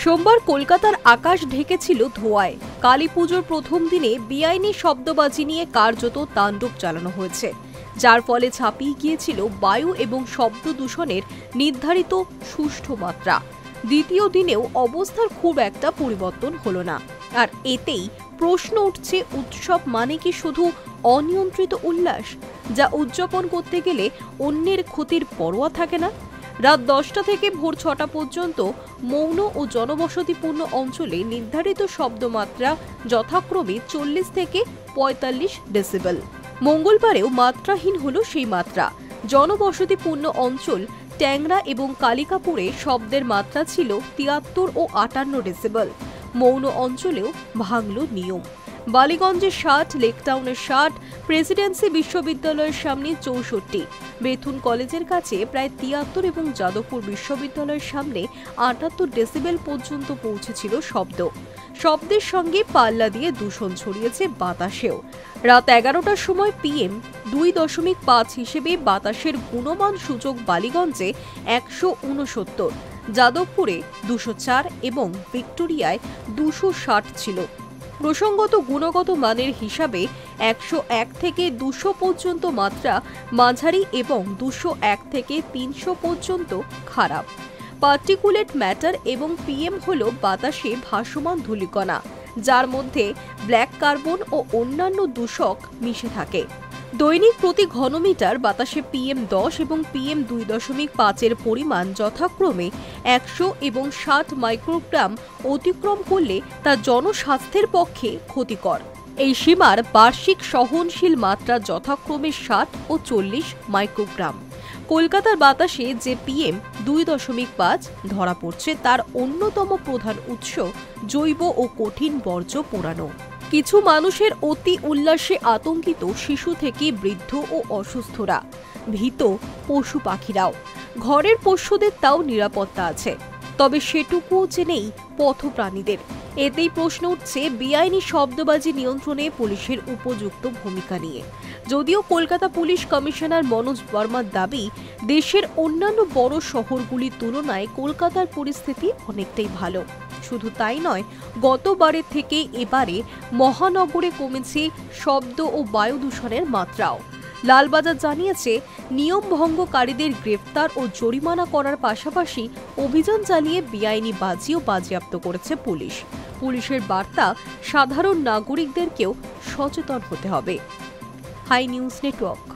সোমবার কলকাতার আকাশ ঢেকেছিল ধোঁয়ায়। কালী পুজোর প্রথম দিনে বেআইনি শব্দবাজি নিয়ে কার্যত তাণ্ডব চালানো হয়েছে, যার ফলে ছাপিয়ে গিয়েছিল বায়ু এবং শব্দ দূষণের নির্ধারিত সুষ্ঠু মাত্রা। দ্বিতীয় দিনেও অবস্থার খুব একটা পরিবর্তন হলো না। আর এতেই প্রশ্ন উঠছে, উৎসব মানে কি শুধু অনিয়ন্ত্রিত উল্লাস, যা উদযাপন করতে গেলে অন্যের ক্ষতির পরোয়া থাকে না? রাত 10টা থেকে ভোর 6টা পর্যন্ত মৌন ও জনবসতিপূর্ণ অঞ্চলে নির্ধারিত শব্দমাত্রা যথাক্রমে 40 থেকে 45 ডেসিবেল। মঙ্গলবারেও মাত্রাহীন হল সেই মাত্রা। জনবসতিপূর্ণ অঞ্চল ট্যাংরা এবং কালিকাপুরে শব্দের মাত্রা ছিল 73 ও 58 ডেসিবেল। মৌন অঞ্চলেও ভাঙল নিয়ম। বালিগঞ্জে 60, লেকটাউনে 60, প্রেসিডেন্সি বিশ্ববিদ্যালয়ের সামনে 64, বেথুন কলেজের কাছে প্রায় 73 এবং যাদবপুর বিশ্ববিদ্যালয়ের সামনে 78 ডেসিবেল পর্যন্ত পৌঁছেছিল শব্দ। শব্দের সঙ্গে পাল্লা দিয়ে দূষণ ছড়িয়েছে বাতাসেও। রাত 11টার সময় PM 2.5 হিসেবে বাতাসের গুণমান সূচক বালিগঞ্জে 169, যাদবপুরে 204 এবং ভিক্টোরিয়ায় 260 ছিল। প্রসঙ্গত গুণগত মানের হিসাবে 101 থেকে 200 পর্যন্ত মাত্রা মাঝারি এবং 201 থেকে 300 পর্যন্ত খারাপ। পার্টিকুলেট ম্যাটার এবং PM হল বাতাসে ভাসমান ধূলিকণা, যার মধ্যে ব্ল্যাক কার্বন ও অন্যান্য দূষক মিশে থাকে। দৈনিক প্রতি ঘনমিটার বাতাসে PM 10 এবং PM 2.5 এর পরিমাণ যথাক্রমে 100 এবং 60 মাইক্রোগ্রাম অতিক্রম করলে তা জনস্বাস্থ্যের পক্ষে ক্ষতিকর। এই সীমার বার্ষিক সহনশীল মাত্রা যথাক্রমে 60 ও 40 মাইক্রোগ্রাম। কলকাতার বাতাসে যে PM 2.5 ধরা পড়ছে, তার অন্যতম প্রধান উৎস জৈব ও কঠিন বর্জ্য পোড়ানো। কিছু মানুষের অতি উল্লাসে আতঙ্কিত শিশু থেকে বৃদ্ধ ও অসুস্থরা, ভীত পশু পাখিরাও। ঘরের পোষ্যদের তাও নিরাপত্তা আছে, তবে সেটুকুও যে নেই পথপ্রাণীদের। এতেই প্রশ্ন উঠছে বেআইনি শব্দবাজি নিয়ন্ত্রণে পুলিশের উপযুক্ত ভূমিকা নিয়ে। যদিও কলকাতা পুলিশ কমিশনার মনোজ বর্মার দাবি, দেশের অন্যান্য বড় শহরগুলির তুলনায় কলকাতার পরিস্থিতি অনেকটাই ভালো। শুধু তাই নয়, গতবারের থেকে এবারে মহানগরে কমেছে শব্দ ও বায়ু দূষণের মাত্রাও। লালবাজার জানিয়েছে, নিয়ম ভঙ্গকারীদের গ্রেফতার ও জরিমানা করার পাশাপাশি অভিযান চালিয়ে বেআইনি বাজিও বাজেয়াপ্ত করেছে পুলিশ। পুলিশের বার্তা, সাধারণ নাগরিকদেরকেও সচেতন হতে হবে। Hi news network.